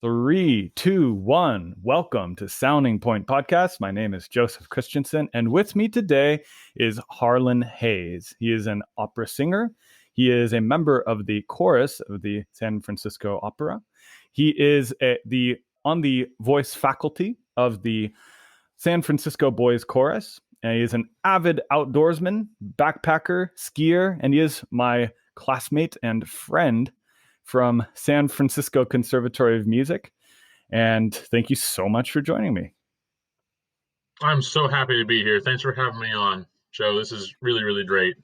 Three, two, one. Welcome to Sounding Point Podcast. My name is Joseph Christensen, and with me today is Harlan Hays. He is an opera singer. He is a member of the chorus of the San Francisco Opera. He is on the voice faculty of the San Francisco Boys Chorus, and he is an avid outdoorsman, backpacker, skier, and he is my classmate and friend from San Francisco Conservatory of Music. And thank you so much for joining me. I'm so happy to be here. Thanks for having me on, Joe. This is really, really great.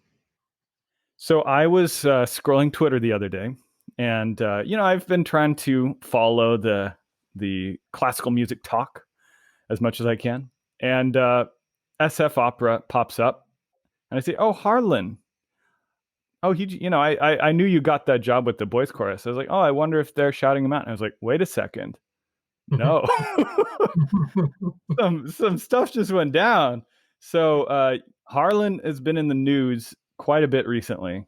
So I was scrolling Twitter the other day, and I've been trying to follow the classical music talk as much as I can. And SF Opera pops up, and I say, "Oh, Harlan. Oh, I knew you got that job with the boys chorus." I was like, "Oh, I wonder if they're shouting him out." And I was like, "Wait a second, no, some stuff just went down." So Harlan has been in the news quite a bit recently.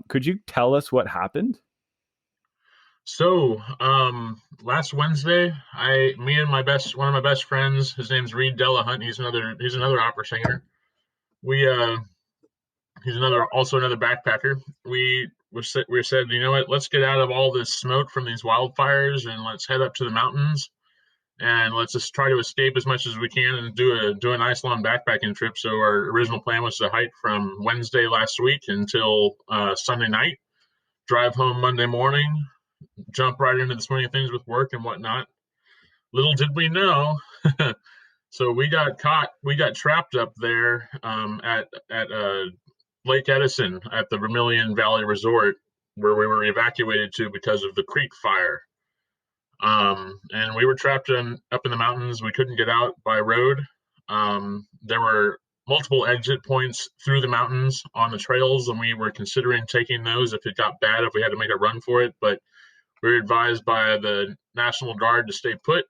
Could you tell us what happened? So last Wednesday, me and one of my best friends, his name's Reid Delahunt. He's another opera singer. He's also another backpacker. We said, you know what, let's get out of all this smoke from these wildfires and let's head up to the mountains and let's just try to escape as much as we can and do a nice long backpacking trip. So our original plan was to hike from Wednesday last week until Sunday night, drive home Monday morning, jump right into the swing of things with work and whatnot. Little did we know. So we got trapped up there at Lake Edison at the Vermilion Valley Resort, where we were evacuated to because of the creek fire. And we were trapped up in the mountains. We couldn't get out by road. There were multiple exit points through the mountains on the trails, and we were considering taking those if it got bad, if we had to make a run for it. But we were advised by the National Guard to stay put.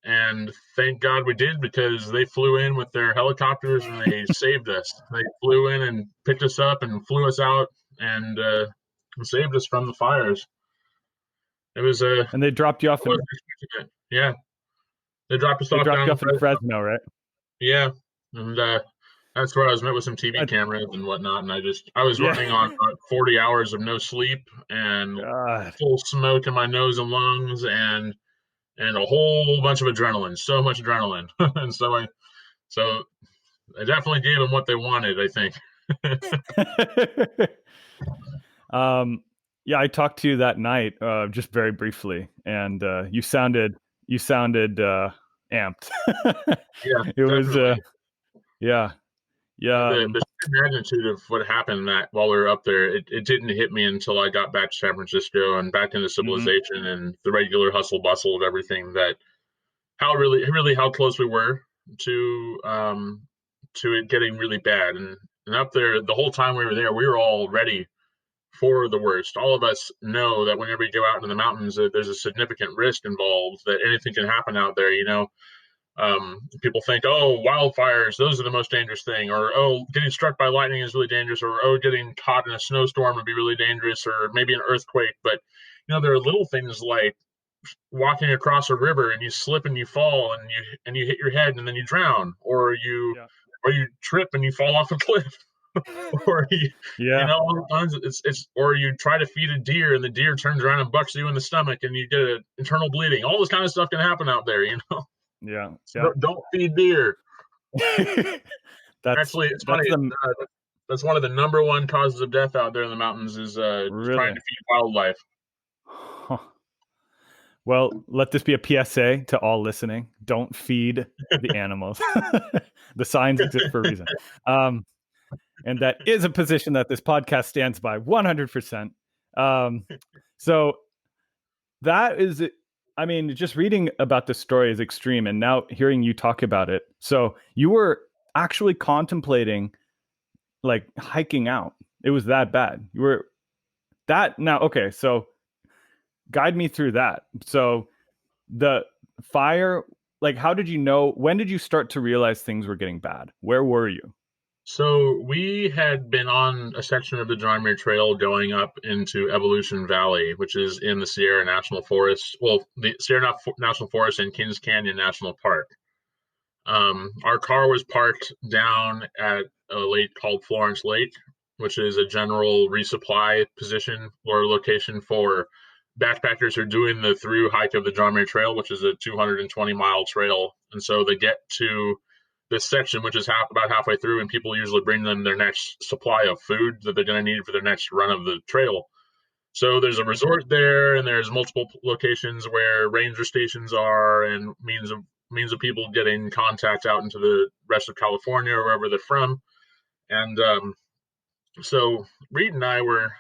And thank God we did, because they flew in with their helicopters and they saved us. They flew in and picked us up and flew us out and saved us from the fires. It was and they dropped you off. Yeah, they dropped us off in Fresno, right? Yeah, and that's where I was met with some TV cameras and whatnot. And I was running on 40 hours of no sleep and full smoke in my nose and lungs and a whole bunch of adrenaline, so much adrenaline. And so I definitely gave them what they wanted, I think. Yeah, I talked to you that night, just very briefly, and you sounded amped. Yeah, it was, yeah. The magnitude of what happened while we were up there, it didn't hit me until I got back to San Francisco and back into civilization and the regular hustle bustle of everything. How close we were to it getting really bad. And up there, the whole time we were there, we were all ready for the worst. All of us know that whenever you go out into the mountains, there's a significant risk involved, that anything can happen out there. People think, oh, wildfires, those are the most dangerous thing, or oh, getting struck by lightning is really dangerous, or oh, getting caught in a snowstorm would be really dangerous, or maybe an earthquake. But there are little things like walking across a river and you slip and you fall and you hit your head and then you drown, or you trip and you fall off a cliff. Or or you try to feed a deer and the deer turns around and bucks you in the stomach and you get an internal bleeding. All this kind of stuff can happen out there, Yeah. So don't feed deer. It's funny. That's one of the number one causes of death out there in the mountains is really? Trying to feed wildlife. Huh. Well, let this be a PSA to all listening. Don't feed the animals. The signs exist for a reason. And that is a position that this podcast stands by 100%. So that is, I mean, just reading about this story is extreme. And now hearing you talk about it. So you were actually contemplating like hiking out. It was that bad. You were that now. Okay. So guide me through that. So the fire, like, how did you know, when did you start to realize things were getting bad? Where were you? So we had been on a section of the John Muir Trail going up into Evolution Valley, which is in the Sierra National Forest. Well, the Sierra National Forest and Kings Canyon National Park. Our car was parked down at a lake called Florence Lake, which is a general resupply position or location for backpackers who are doing the through hike of the John Muir Trail, which is a 220-mile trail. And so they get to this section, which is about halfway through, and people usually bring them their next supply of food that they're going to need for their next run of the trail. So there's a resort there, and there's multiple locations where ranger stations are, and means of people getting contact out into the rest of California or wherever they're from. And so Reid and I were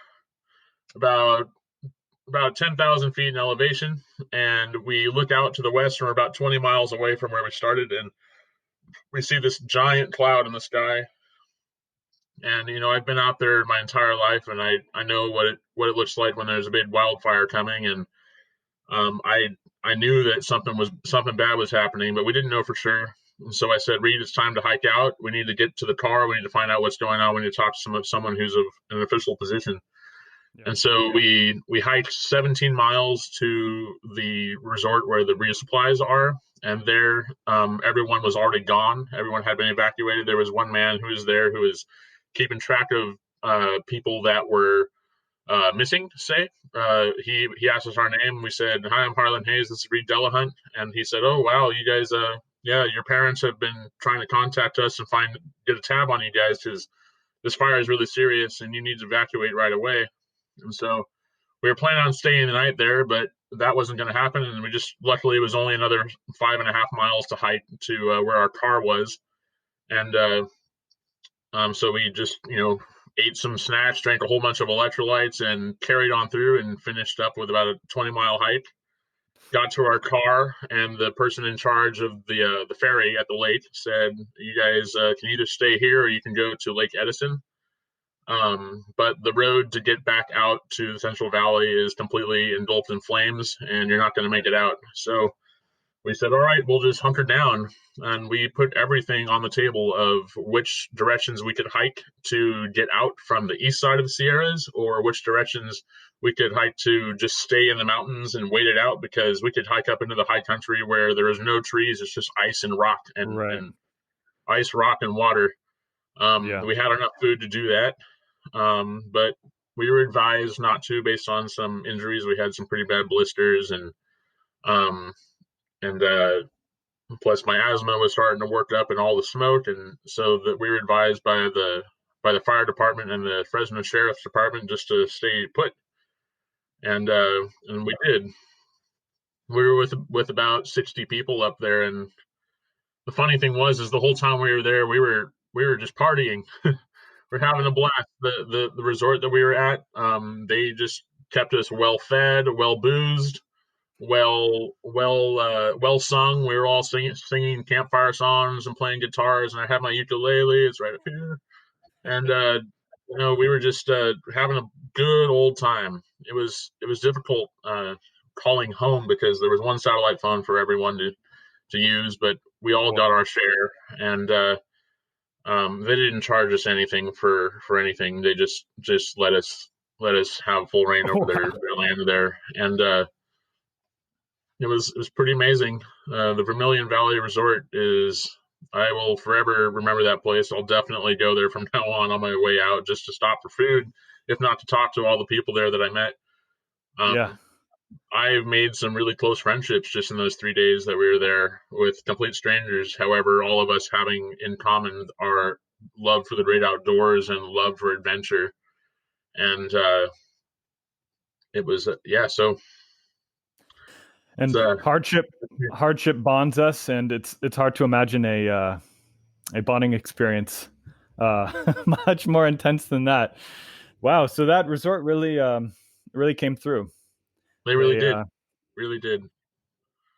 about 10,000 feet in elevation, and we look out to the west, and we're about 20 miles away from where we started, and we see this giant cloud in the sky. And I've been out there my entire life, and I know what it looks like when there's a big wildfire coming. And I knew that something bad was happening, but we didn't know for sure. And so I said, Reid, it's time to hike out. We need to get to the car. We need to find out what's going on. We need to talk to someone who's of an official position. Yeah. And so we hiked 17 miles to the resort where the resupplies are, and there everyone was already gone. Everyone had been evacuated. There was one man who was there who was keeping track of people that were missing. Say he asked us our name. We said, "Hi, I'm Harlan Hays. This is Reid Delahunt." And he said, "Oh wow, you guys, yeah, your parents have been trying to contact us and get a tab on you guys because this fire is really serious and you need to evacuate right away." And so we were planning on staying the night there, but that wasn't going to happen. And luckily, it was only another 5.5 miles to hike to where our car was. And so we just, ate some snacks, drank a whole bunch of electrolytes, and carried on through and finished up with about a 20-mile hike. Got to our car, and the person in charge of the ferry at the lake said, "You guys can either stay here or you can go to Lake Edison." But the road to get back out to the Central Valley is completely engulfed in flames, and you're not going to make it out. So we said, all right, we'll just hunker down. And we put everything on the table of which directions we could hike to get out from the east side of the Sierras, or which directions we could hike to just stay in the mountains and wait it out, because we could hike up into the high country where there is no trees. It's just ice and rock Right. and ice, rock, and water. Yeah. We had enough food to do that. But we were advised not to, based on some injuries. We had some pretty bad blisters, um, and plus my asthma was starting to work up in all the smoke, and so that we were advised by the fire department and the Fresno Sheriff's Department just to stay put, and we did. We were with about 60 people up there, and the funny thing is the whole time we were there, we were just partying. We're having a blast. The resort that we were at, they just kept us well fed, well boozed, well sung. We were all singing campfire songs and playing guitars, and I had my ukulele. It's right up here, and we were just having a good old time. It was difficult calling home because there was one satellite phone for everyone to use, but we all got our share, and they didn't charge us anything for anything. They just let us have full reign over their land there, and it was pretty amazing. The Vermilion Valley Resort is. I will forever remember that place. I'll definitely go there from now on my way out, just to stop for food, if not to talk to all the people there that I met. Yeah. I've made some really close friendships just in those 3 days that we were there with complete strangers. However, all of us having in common our love for the great outdoors and love for adventure. And it was, yeah, so. And hardship bonds us, and it's hard to imagine a bonding experience much more intense than that. Wow, so that resort really came through. They really did.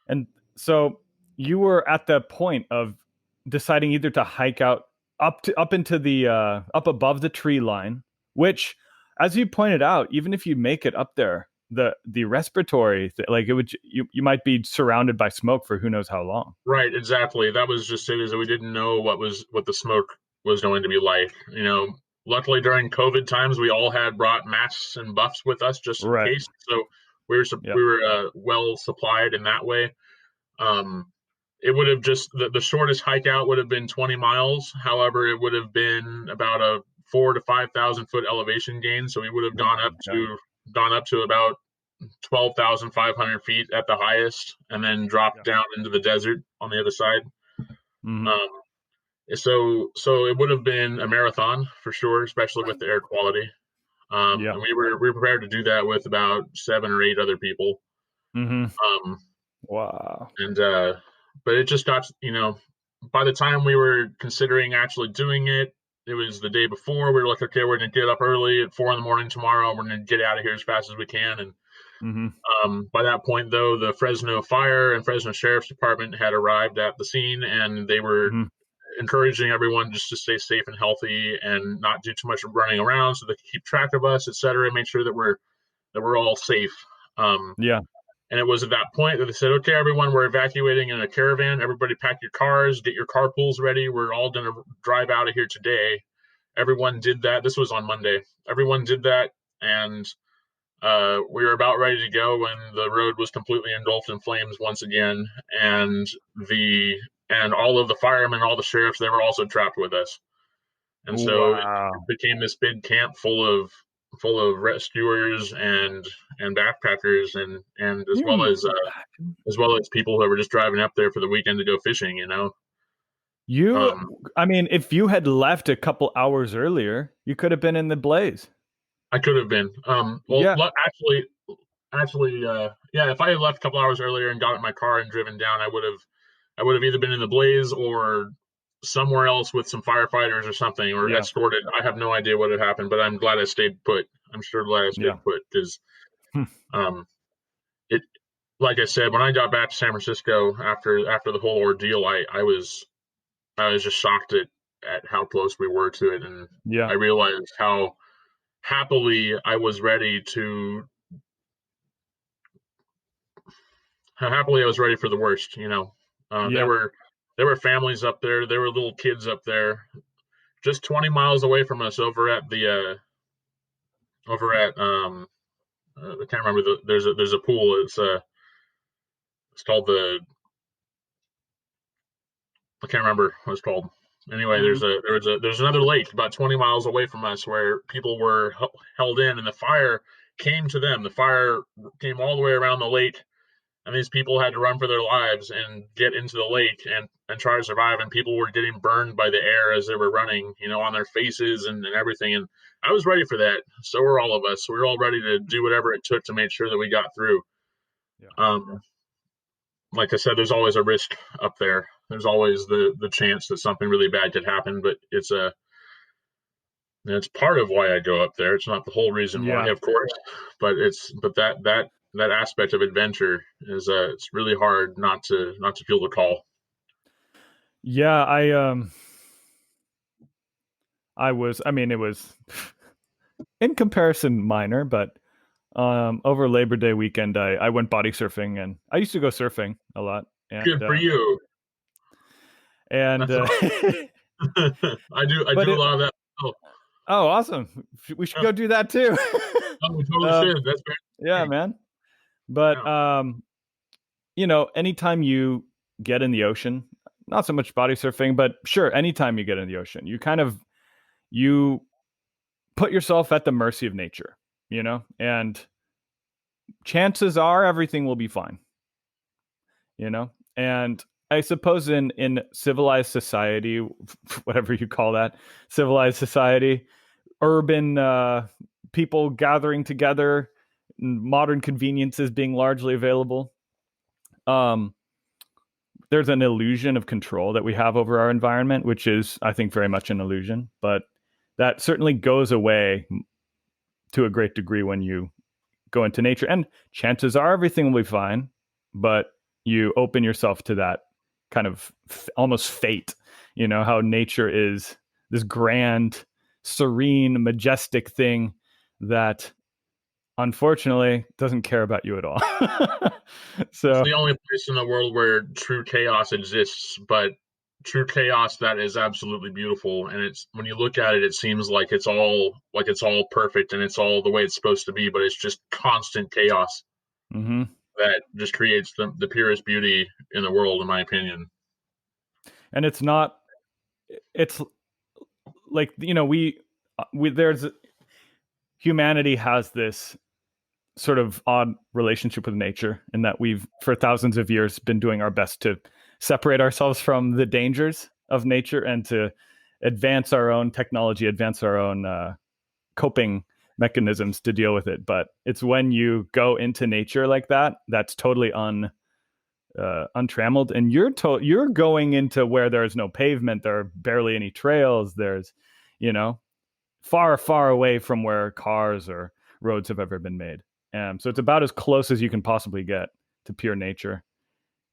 And so you were at the point of deciding either to hike out up into the up above the tree line, which, as you pointed out, even if you make it up there, the respiratory like it would you might be surrounded by smoke for who knows how long. Right, exactly. That was just it, is that we didn't know what the smoke was going to be like. Luckily during COVID times, we all had brought masks and buffs with us just in Right. case. So we Yep. were well supplied in that way. Um, it would have just the shortest hike out would have been 20 miles. However, it would have been about a 4 to 5,000 foot elevation gain. So we would have Oh my God. gone up to about 12,500 feet at the highest, and then dropped Yeah. down into the desert on the other side. Mm-hmm. Um, so it would have been a marathon for sure, especially with the air quality. Yeah. And we were prepared to do that with about 7 or 8 other people. Mm-hmm. Um, Wow. and But it just got, by the time we were considering actually doing it, it was the day before. We were like, okay, we're gonna get up early at 4 in the morning tomorrow. We're gonna get out of here as fast as we can. And Mm-hmm. by that point, though, the Fresno Fire and Fresno Sheriff's Department had arrived at the scene, and they were Mm-hmm. encouraging everyone just to stay safe and healthy and not do too much running around, so they can keep track of us, etc. Make sure that we're all safe. Um, Yeah. and it was at that point that they said, okay, everyone, we're evacuating in a caravan. Everybody pack your cars, get your carpools ready. We're all going to drive out of here today. Everyone did that. This was on Monday. Everyone did that. And we were about ready to go when the road was completely engulfed in flames once again. And all of the firemen, all the sheriffs, they were also trapped with us. And so it Wow. became this big camp full of rescuers and backpackers and You as well as people who were just driving up there for the weekend to go fishing. you Um, I mean, if you had left a couple hours earlier, you could have been in the blaze. I could have been. Well, Yeah. yeah. If I had left a couple hours earlier and got in my car and driven down, I would have either been in the blaze or somewhere else with some firefighters or something, or Yeah. escorted. I have no idea what had happened, but I'm glad I stayed put. I'm sure glad I Yeah. stayed put because um, it. Like I said, when I got back to San Francisco after the whole ordeal, I was just shocked at how close we were to it, and Yeah. I realized happily I was ready to how happily I was ready for the worst. Yeah. There were families up there, there were little kids up there, just 20 miles away from us, over at I can't remember there's a pool. It's called the I can't remember what it's called. Anyway, Mhm. there's another lake about 20 miles away from us where people were held in, and the fire came to them. The fire came all the way around the lake, and these people had to run for their lives and get into the lake and try to survive. And people were getting burned by the air as they were running, on their faces and everything. And I was ready for that. So were all of us. We were all ready to do whatever it took to make sure that we got through. Yeah. Like I said, there's always a risk up there. There's always the chance that something really bad could happen, but it's part of why I go up there. It's not the whole reason why, Yeah. of course, but that aspect of adventure is it's really hard not to feel the call. Yeah, I mean it was in comparison minor, but over Labor Day weekend I went body surfing, and I used to go surfing a lot, and Good for you. and That's awesome. I but do a it lot of that. Oh, oh awesome. We should go do that too. we totally um should. That's yeah, very man. But yeah. anytime you get in the ocean, not so much body surfing, but sure, anytime you get in the ocean, you put yourself at the mercy of nature, and chances are everything will be fine, and I suppose in civilized society, whatever you call that, civilized society, urban people gathering together, modern conveniences being largely available, um there's an illusion of control that we have over our environment, which is, I think, very much an illusion, but that certainly goes away to a great degree when you go into nature. And chances are everything will be fine, but you open yourself to that kind of almost fate, how nature is this grand, serene, majestic thing that unfortunately doesn't care about you at all. It's So the only place in the world where true chaos exists, but true chaos that is absolutely beautiful. And it's when you look at it, it seems like it's all perfect and it's all the way it's supposed to be, but it's just constant chaos Mm-hmm. that just creates the purest beauty in the world, in my opinion. And it's not. It's like, we there's humanity has this sort of odd relationship with nature in that we've for thousands of years been doing our best to separate ourselves from the dangers of nature and to advance our own technology, advance our own coping mechanisms to deal with it. But it's when you go into nature like that, that's totally untrammeled, and you're going into where there's no pavement, there are barely any trails, there's, you know, far, far away from where cars or roads have ever been made. So it's about as close as you can possibly get to pure nature.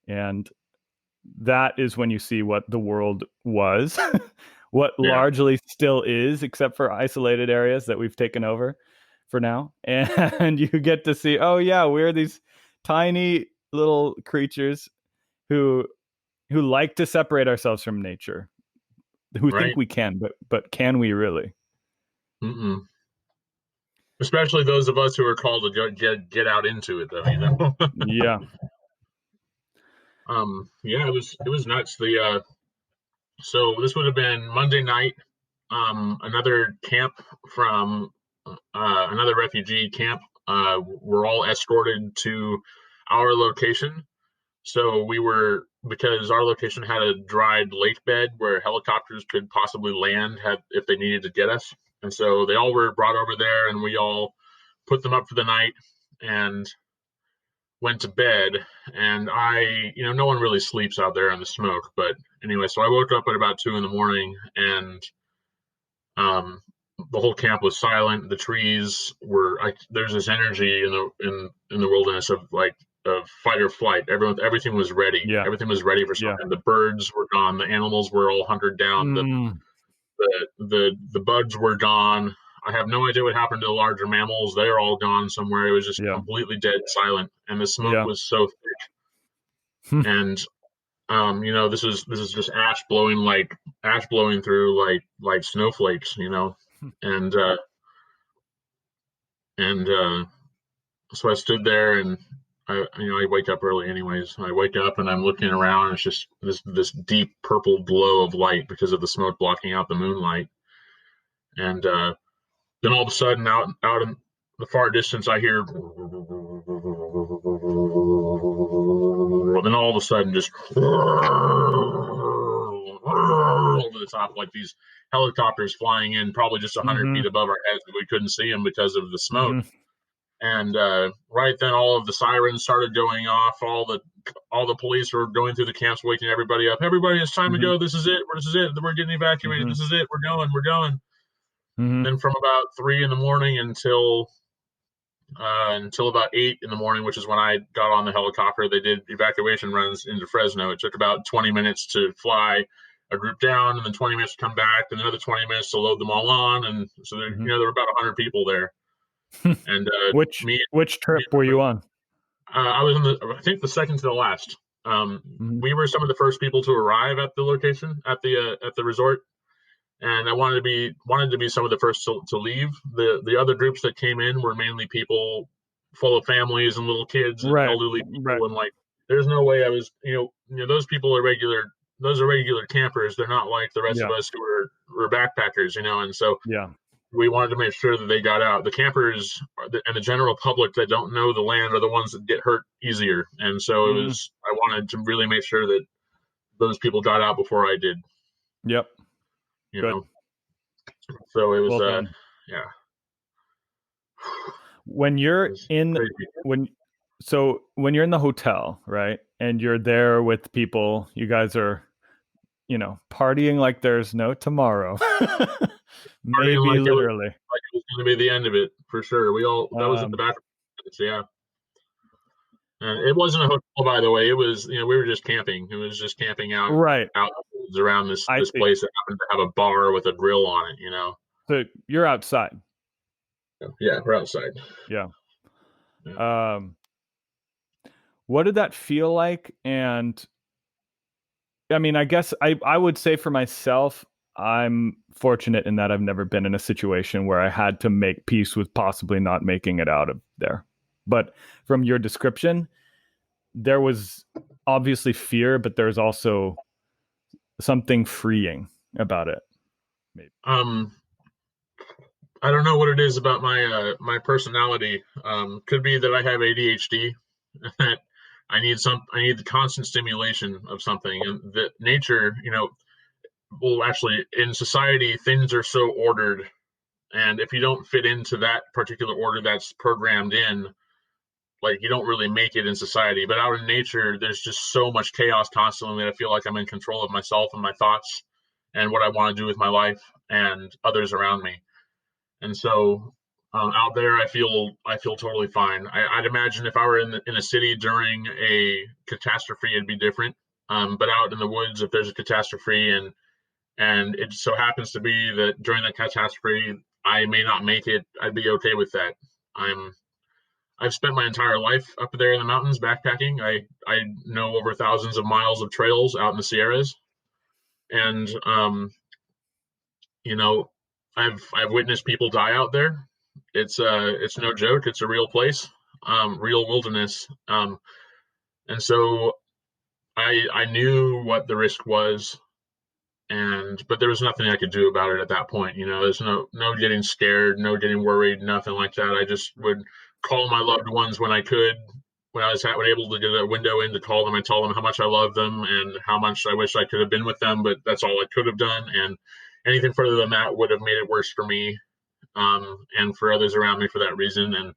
And that is when you see what the world was, what Yeah, largely still is, except for isolated areas that we've taken over for now. And you get to see, oh yeah, we're these tiny little creatures who like to separate ourselves from nature, who think right. we can, but can we really? Mm-mm. Especially those of us who are called to get out into it, though. Yeah. Yeah, it was nuts. So this would have been Monday night. Another camp from another refugee camp. Were all escorted to our location. So we were because our location had a dried lake bed where helicopters could possibly land if they needed to get us. And so they all were brought over there, and we all put them up for the night and went to bed. And no one really sleeps out there in the smoke. But anyway, so I woke up at about 2 in the morning, and um, the whole camp was silent. The trees were there's this energy in the wilderness of fight or flight. Everything was ready. Yeah. Everything was ready for Yeah. something. The birds were gone. The animals were all hunkered down. The Mm, the the bugs were gone. I have no idea what happened to the larger mammals. They're all gone somewhere. It was just yeah. completely dead silent, and the smoke Yeah. was so thick. And this is just ash blowing through like snowflakes, and and so I stood there, and I wake up early anyways. I wake up and I'm looking around. And it's just this deep purple glow of light because of the smoke blocking out the moonlight, and then all of a sudden, out in the far distance, I hear. Then all of a sudden, just over the top, like these helicopters flying in, probably just 100 feet mm-hmm. above our heads, but we couldn't see them because of the smoke. Mm-hmm. And right then, all of the sirens started going off. All the police were going through the camps, waking everybody up. Everybody, it's time to Mm-hmm. go. This is it. This is it. We're getting evacuated. Mm-hmm. This is it. We're going. We're going. Mm-hmm. Then from about 3 in the morning until about 8 in the morning, which is when I got on the helicopter, they did evacuation runs into Fresno. It took about 20 minutes to fly a group down, and then 20 minutes to come back, and another 20 minutes to load them all on. And so Mm-hmm. there were about 100 people there. And me, Which trip were you on? I was I think the second to the last. Mm-hmm. We were some of the first people to arrive at the location at the resort, and I wanted to be some of the first to leave. The other groups that came in were mainly people full of families and little kids and Right. elderly Right. people, and like there's no way I was those people are regular. Those are regular campers. They're not like the rest of Yeah. us who were backpackers, and so Yeah. we wanted to make sure that they got out. The campers and the general public that don't know the land are the ones that get hurt easier, and so Mm-hmm. I wanted to really make sure that those people got out before I did. Yep. You Good. know, so it was Well done. yeah, When it you're was in crazy. when when you're in the hotel, right? And you're there with people, you guys are, partying like there's no tomorrow. Partying Maybe literally. like it was going to be the end of it for sure. We all that was at the Um, back. Yeah, and it wasn't a hotel, by the way. It was we were just camping. It was just camping right. out around this I this see. place that happened to have a bar with a grill on it. So you're outside. Yeah, we're outside. Yeah. Yeah. Um, what did that feel like? And I mean, I guess I would say for myself, I'm fortunate in that I've never been in a situation where I had to make peace with possibly not making it out of there. But from your description, there was obviously fear, but there's also something freeing about it. Maybe. Um, I don't know what it is about my personality. Could be that I have ADHD. That I need the constant stimulation of something, and that nature, well, actually, in society, things are so ordered, and if you don't fit into that particular order that's programmed in, like you don't really make it in society. But out in nature, there's just so much chaos constantly that I feel like I'm in control of myself and my thoughts and what I want to do with my life and others around me. And so out there, I feel totally fine. I'd imagine if I were in a city during a catastrophe, it'd be different. But out in the woods, if there's a catastrophe and it so happens to be that during that catastrophe I may not make it, I'd be okay with that. I'm I've spent my entire life up there in the mountains backpacking. I know over thousands of miles of trails out in the Sierras, and you know, I've witnessed people die out there. It's no joke. It's a real place, real wilderness. And so I knew what the risk was, and but there was nothing I could do about it at that point. There's no getting scared, no getting worried, nothing like that. I just would call my loved ones when I could. When I was able to get a window in to call them, I tell them how much I love them and how much I wish I could have been with them, but that's all I could have done. And anything further than that would have made it worse for me, and for others around me for that reason. And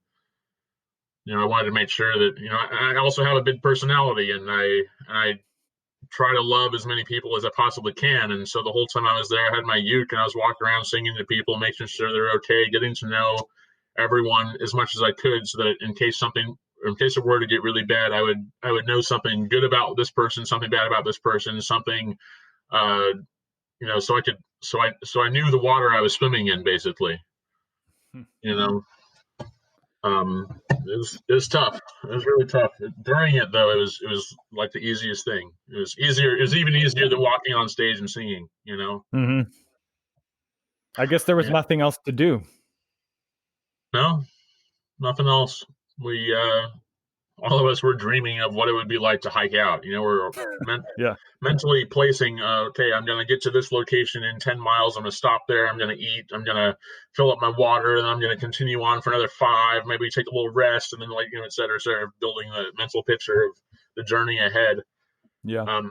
I wanted to make sure that I also have a big personality, and I try to love as many people as I possibly can. And so the whole time I was there, I had my uke and I was walking around singing to people, making sure they're okay, getting to know everyone as much as I could, so that in case it were to get really bad, I would know something good about this person, something bad about this person, something, uh, so I knew the water I was swimming in, basically. You know, it was tough. It was really tough. During it though, it was like the easiest thing. It was easier. It was even easier than walking on stage and singing. Mm-hmm. I guess there was Yeah. nothing else to do. No, nothing else. We all of us were dreaming of what it would be like to hike out. We're Yeah. mentally placing, okay, I'm going to get to this location in 10 miles. I'm going to stop there. I'm going to eat. I'm going to fill up my water. And I'm going to continue on for another 5, maybe take a little rest. And then, like, et cetera, et cetera, building the mental picture of the journey ahead. Yeah.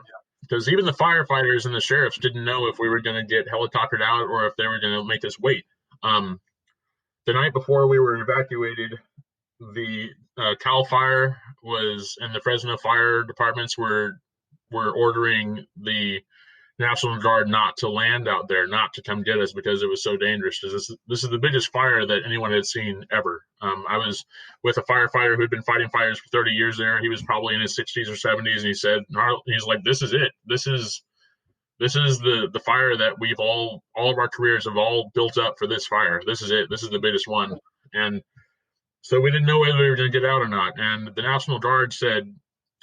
Because even the firefighters and the sheriffs didn't know if we were going to get helicoptered out or if they were going to make us wait. The night before we were evacuated, the Cal Fire was and the Fresno fire departments were ordering the National Guard not to land out there, not to come get us because it was so dangerous. This is the biggest fire that anyone had seen ever. I was with a firefighter who'd been fighting fires for 30 years there. He was probably in his 60s or 70s, and he said, "He's like, this is it. This is the fire that we've all of our careers have all built up for this fire. This is it. This is the biggest one." And so we didn't know whether we were going to get out or not. And the National Guard said,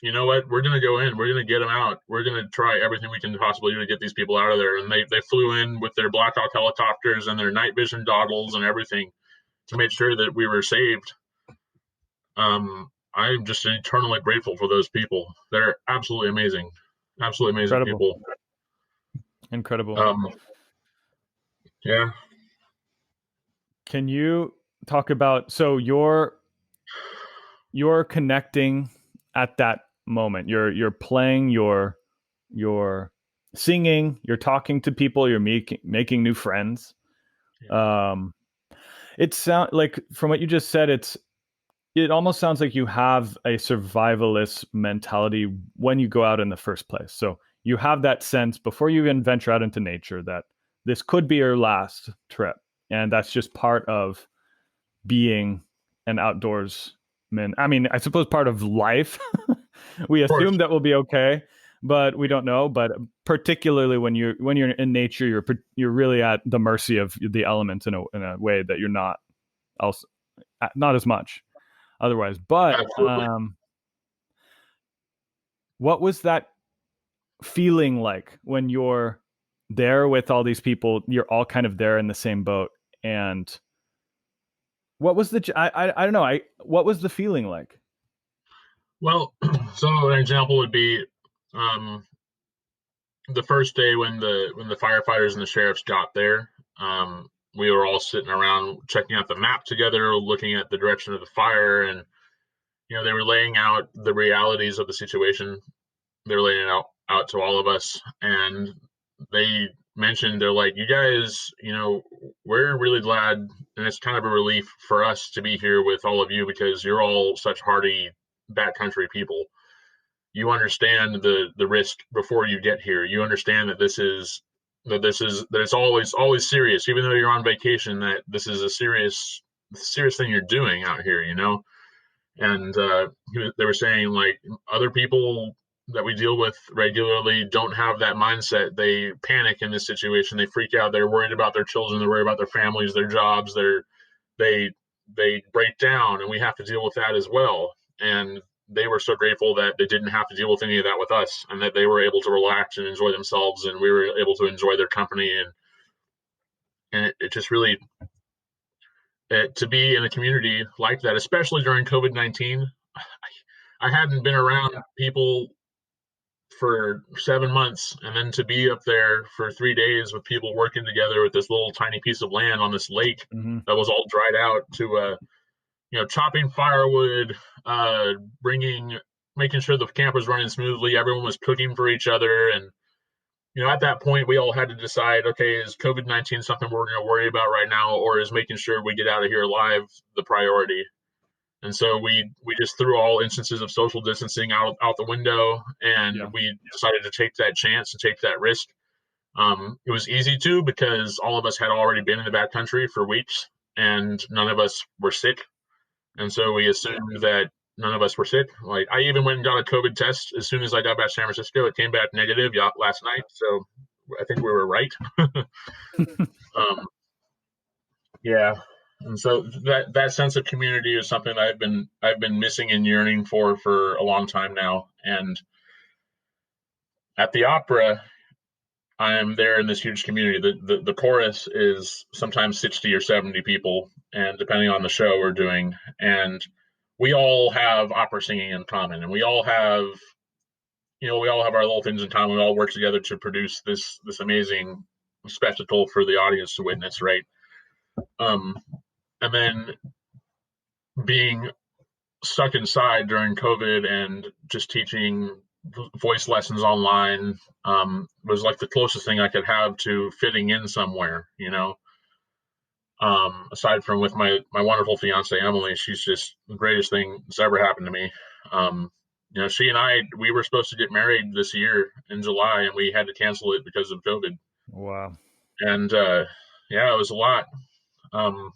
"You know what? We're going to go in. We're going to get them out. We're going to try everything we can possibly do to get these people out of there." And they flew in with their Black Hawk helicopters and their night vision goggles and everything to make sure that we were saved. I'm just eternally grateful for those people. They're absolutely amazing. Absolutely amazing Incredible. people. Incredible. Yeah. Can you talk about, so you're connecting at that moment. You're playing, you're singing, you're talking to people, you're making new friends. Yeah. It sounds like, from what you just said, it almost sounds like you have a survivalist mentality when you go out in the first place. So you have that sense before you even venture out into nature that this could be your last trip. And that's just part of being an outdoorsman. I mean, I suppose part of life. We assume that we'll be okay, but we don't know. But particularly when you're in nature, you're really at the mercy of the elements in a way that you're not as much otherwise. But what was that? feeling like when you're there with all these people? You're all kind of there in the same boat. And what was the I don't know, what was the feeling like? Well, so an example would be um, the first day when the firefighters and the sheriffs got there. We were all sitting around checking out the map together, looking at the direction of the fire, and they were laying out the realities of the situation. They were laying it out to all of us, and they mentioned, they're like, you guys, we're really glad, and it's kind of a relief for us to be here with all of you because you're all such hardy backcountry people. You understand the risk before you get here. You understand that that it's always serious, even though you're on vacation. That this is a serious thing you're doing out here. And they were saying, like, other people that we deal with regularly don't have that mindset. They panic in this situation. They freak out. They're worried about their children. They're worried about their families, their jobs. They they break down, and we have to deal with that as well. And they were so grateful that they didn't have to deal with any of that with us, and that they were able to relax and enjoy themselves, and we were able to enjoy their company. And it just really, to be in a community like that, especially during COVID-19. I hadn't been around people for 7 months, and then to be up there for 3 days with people working together with this little tiny piece of land on this lake Mm-hmm. that was all dried out, to chopping firewood, uh, bringing, making sure the camp was running smoothly. Everyone was cooking for each other, and at that point, we all had to decide: okay, is COVID-19 something we're going to worry about right now, or is making sure we get out of here alive the priority? And so we just threw all instances of social distancing out the window, and Yeah. we decided to take that chance and take that risk. It was easy to, because all of us had already been in the backcountry for weeks, and none of us were sick. And so we assumed that none of us were sick. Like, I even went and got a COVID test as soon as I got back to San Francisco. It came back negative last night, so I think we were right. um, yeah, and so that sense of community is something I've been missing and yearning for a long time now. And at the opera, I am there in this huge community. The chorus is sometimes 60 or 70 people, and depending on the show we're doing, and we all have opera singing in common, and we all have our little things in common. We all work together to produce this amazing spectacle for the audience to witness, right? Um, and then being stuck inside during COVID and just teaching voice lessons online, was like the closest thing I could have to fitting in somewhere. Aside from with my wonderful fiance Emily, she's just the greatest thing that's ever happened to me. She and I, we were supposed to get married this year in July, and we had to cancel it because of COVID. Wow. And yeah, it was a lot. Um,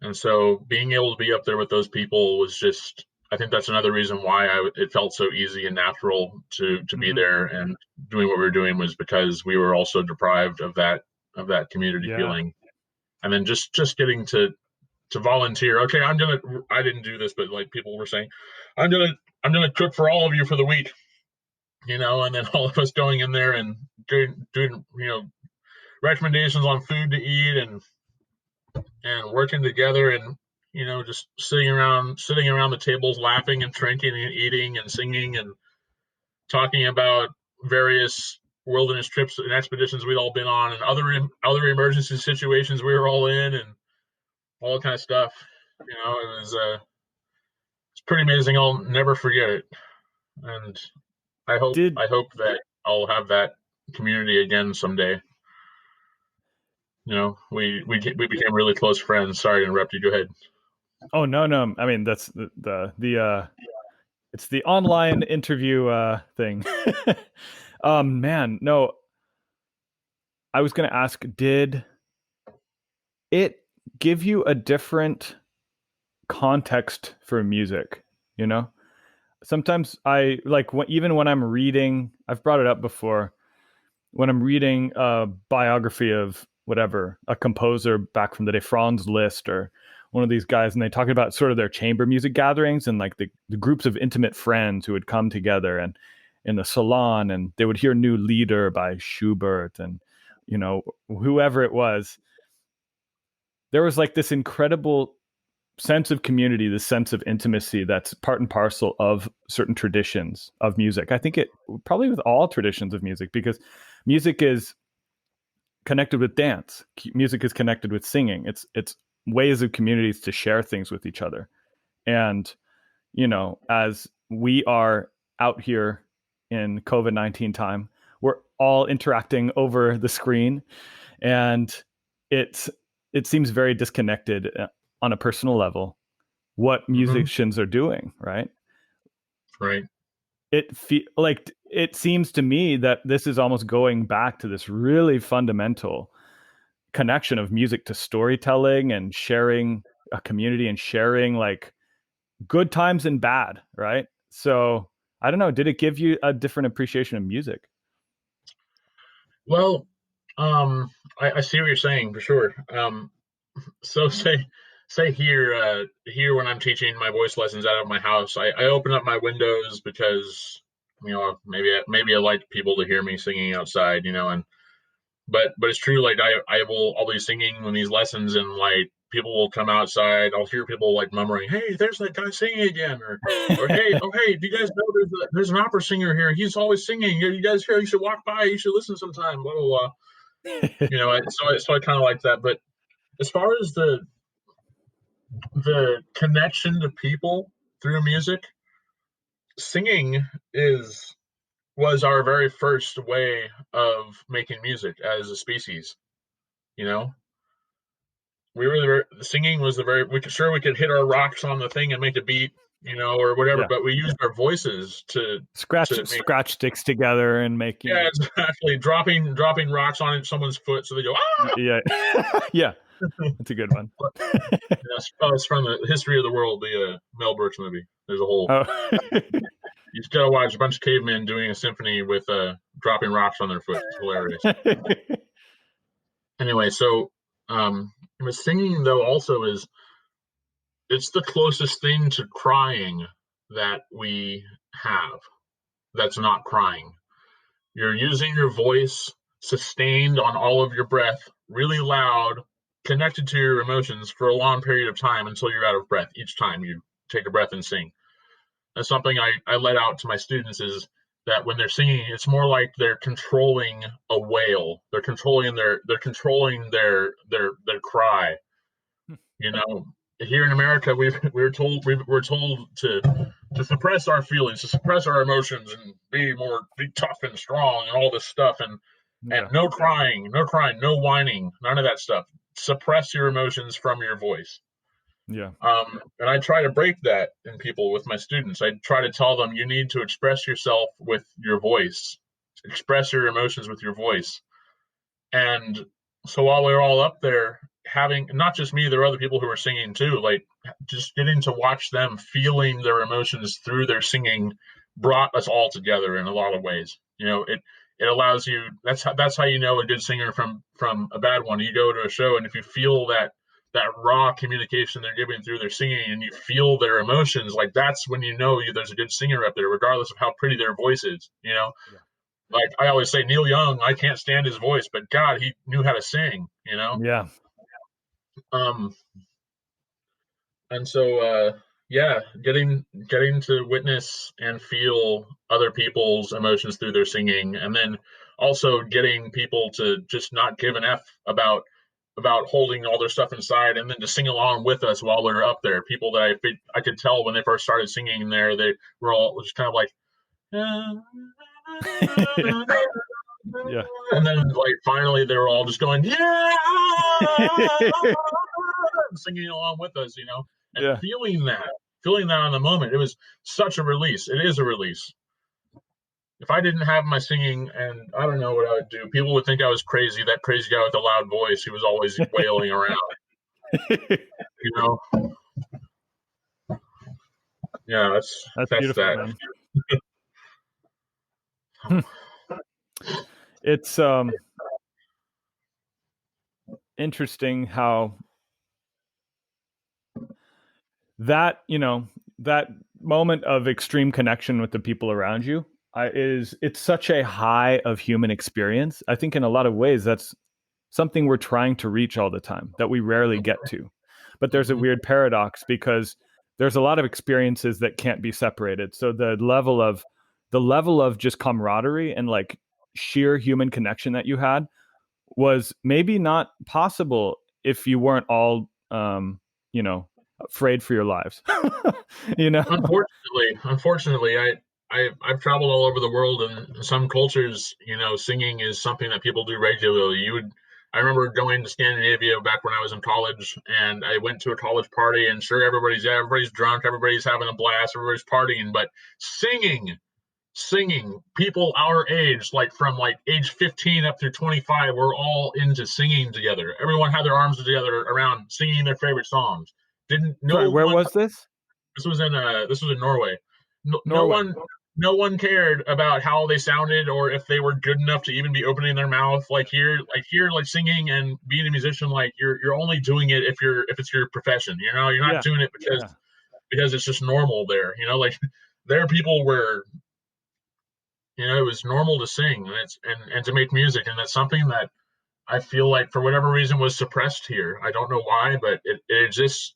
And so being able to be up there with those people was just, I think that's another reason why it felt so easy and natural to be Mm-hmm. there and doing what we were doing, was because we were also deprived of that community Yeah. feeling. And then just getting to volunteer. Okay, I didn't do this, but like people were saying, I'm gonna cook for all of you for the week, and then all of us going in there and doing recommendations on food to eat, and working together, and just sitting around the tables, laughing and drinking and eating and singing and talking about various wilderness trips and expeditions we'd all been on, and other emergency situations we were all in, and all that kind of stuff. It's pretty amazing. I'll never forget it. And i hope Did i hope that I'll have that community again someday. We became really close friends. Sorry to interrupt you. Go ahead. Oh, no. I mean, that's the it's the online interview thing. Man, no. I was going to ask, did it give you a different context for music, Sometimes I like even when I'm reading, I've brought it up before, when I'm reading a biography of whatever, a composer back from the day, Franz Liszt or one of these guys, and they talk about sort of their chamber music gatherings and like the groups of intimate friends who would come together, in the salon, and they would hear New Lieder by Schubert and, you know, whoever it was. There was like this incredible sense of community, this sense of intimacy that's part and parcel of certain traditions of music. I think it probably with all traditions of music, because music is connected with dance. Music is connected with singing. It's ways of communities to share things with each other. And, you know, as we are out here in COVID-19 time, we're all interacting over the screen, and it seems very disconnected on a personal level what Mm-hmm. musicians are doing, right? Right. It seems to me that this is almost going back to this really fundamental connection of music to storytelling and sharing a community and sharing like good times and bad, right? So I don't know, did it give you a different appreciation of music? Well, um, I see what you're saying for sure. So say here when I'm teaching my voice lessons out of my house, I open up my windows because maybe I like people to hear me singing outside, and but it's true, like I'll be singing in these lessons, and like people will come outside. I'll hear people like murmuring, "Hey, there's that guy singing again," or "Hey, oh hey, do you guys know there's an opera singer here? He's always singing. You guys here? You should walk by. You should listen sometime." Blah blah blah. So I kind of like that. But as far as the connection to people through music, singing is was our very first way of making music as a species. You know, singing was the very we could hit our rocks on the thing and make a beat, or whatever, Yeah. but we used our voices to make. Scratch sticks together and make, you Yeah, know. it's actually dropping rocks on someone's foot so they go ah. Yeah. Yeah, that's a good one. It's from the History of the World, the Mel Brooks movie. There's a whole Oh. you just gotta watch a bunch of cavemen doing a symphony with dropping rocks on their foot. It's hilarious. Anyway, so with singing though also is it's the closest thing to crying that we have. That's not crying. You're using your voice sustained on all of your breath, really loud, connected to your emotions for a long period of time until you're out of breath each time you take a breath and sing. That's something I let out to my students is that when they're singing, it's more like they're controlling a whale. They're controlling their cry. You know, here in America, we're told to suppress our feelings, to suppress our emotions, and be tough and strong, and all this stuff, and Yeah. no crying, no whining, none of that stuff. Suppress your emotions from your voice. Yeah. And I try to break that in people with my students. I try to tell them you need to express yourself with your voice, express your emotions with your voice. And so while we were all up there having, not just me, there were other people who were singing too, like just getting to watch them feeling their emotions through their singing brought us all together in a lot of ways. It allows you, that's how you know a good singer from a bad one. You go to a show, and if you feel that raw communication they're giving through their singing, and you feel their emotions, like that's when there's a good singer up there, regardless of how pretty their voice is. Yeah. Like I always say, Neil Young, I can't stand his voice, but God, he knew how to sing. Yeah. Um, and so yeah, getting to witness and feel other people's emotions through their singing, and then also getting people to just not give an F about holding all their stuff inside, and then to sing along with us while we are up there. People that I could tell when they first started singing there, they were all just kind of like, Yeah. and then like finally they were all just going, yeah, singing along with us, and Yeah. feeling that on the moment. It was such a release. It is a release. If I didn't have my singing, and I don't know what I would do, people would think I was crazy, that crazy guy with the loud voice who was always wailing around. You know? Yeah, That's that's beautiful, that. man. It's interesting how that, that moment of extreme connection with the people around you it's such a high of human experience. I think in a lot of ways that's something we're trying to reach all the time that we rarely get to. But there's a Mhm. weird paradox because there's a lot of experiences that can't be separated. So the level of just camaraderie and like sheer human connection that you had was maybe not possible if you weren't all you know, afraid for your lives. you know? Unfortunately, I've traveled all over the world, and in some cultures, singing is something that people do regularly. I remember going to Scandinavia back when I was in college, and I went to a college party, and sure, everybody's drunk, everybody's having a blast, everybody's partying, but singing, people our age, like from like age 15 up through 25, we're all into singing together. Everyone had their arms together around singing their favorite songs. Didn't Sorry, no where one was this? This was in Norway. No, no Norway. one no one cared about how they sounded or if they were good enough to even be opening their mouth. Like singing and being a musician, like you're only doing it if it's your profession. You're not Yeah. doing it because Yeah. it's just normal there. Like there are people where it was normal to sing and to make music, and that's something that I feel like for whatever reason was suppressed here. I don't know why, but it exists.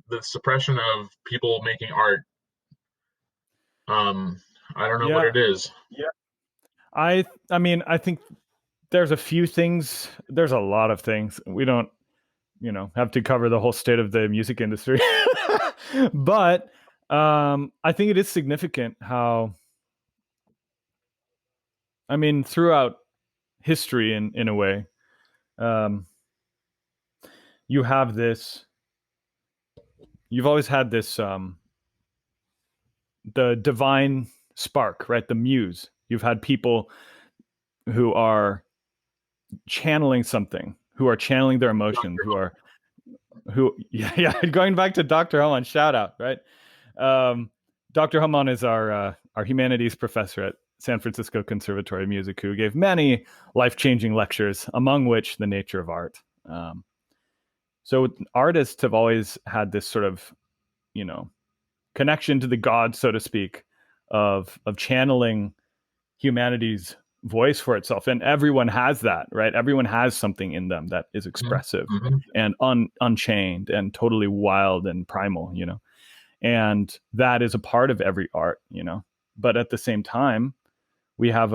The suppression of people making art. Um, I don't know what Yeah. it is. I mean, I think there's a few things. There's a lot of things. We don't, have to cover the whole state of the music industry. But I think it is significant how, I mean, throughout history in a way, um, you have this, you've always had this, the divine spark, right? The muse. You've had people who are channeling something, who are channeling their emotion, yeah, going back to Dr. Haman, shout out, right? Um, Dr. Haman is our humanities professor at San Francisco Conservatory of Music, who gave many life-changing lectures, among which the nature of art. So artists have always had this sort of, connection to the gods, so to speak, of channeling humanity's voice for itself, and everyone has that, right? Everyone has something in them that is expressive Mm-hmm. and unchained and totally wild and primal, and that is a part of every art, but at the same time we have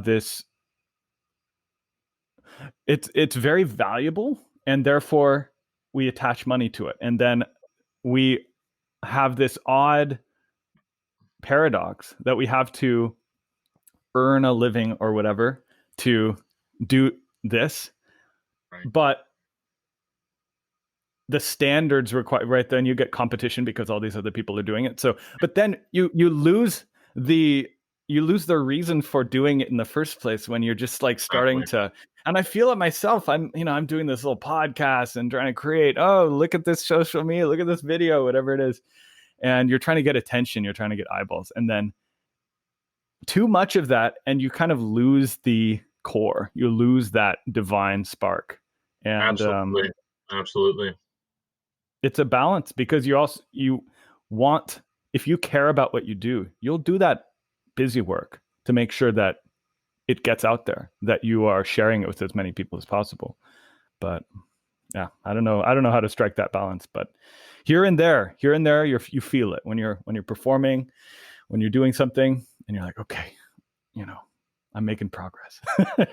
this, it's very valuable, and therefore we attach money to it, and then we have this odd paradox that we have to earn a living or whatever to do this, Right. but the standards require, right, then you get competition because all these other people are doing it. So but then you lose the reason for doing it in the first place when you're just like starting Exactly. to, and I feel it myself. I'm doing this little podcast and trying to create, oh, look at this social media, look at this video, whatever it is, and you're trying to get attention, you're trying to get eyeballs, and then too much of that and you kind of lose the core, you lose that divine spark. And Absolutely. Absolutely. it's a balance because you want, if you care about what you do, you'll do that busy work to make sure that it gets out there, that you are sharing it with as many people as possible. But yeah, I don't know how to strike that balance, but here and there you feel it when you're performing, when you're doing something and you're like, okay, I'm making progress. i'm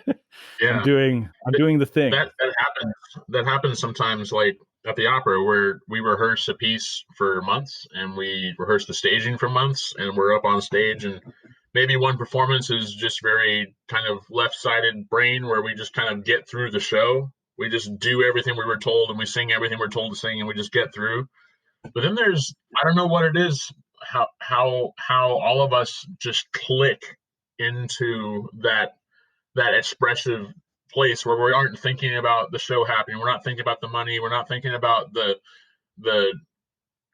Yeah. doing i'm Th- doing the thing. that happens sometimes, like at the opera, where we rehearse a piece for months and we rehearse the staging for months, and we're up on stage, and maybe one performance is just very kind of left-sided brain, where we just kind of get through the show. We just do everything we were told, and we sing everything we're told to sing, and we just get through. But then there's, I don't know what it is, how all of us just click into that expressive place where we aren't thinking about the show happening. We're not thinking about the money. We're not thinking about the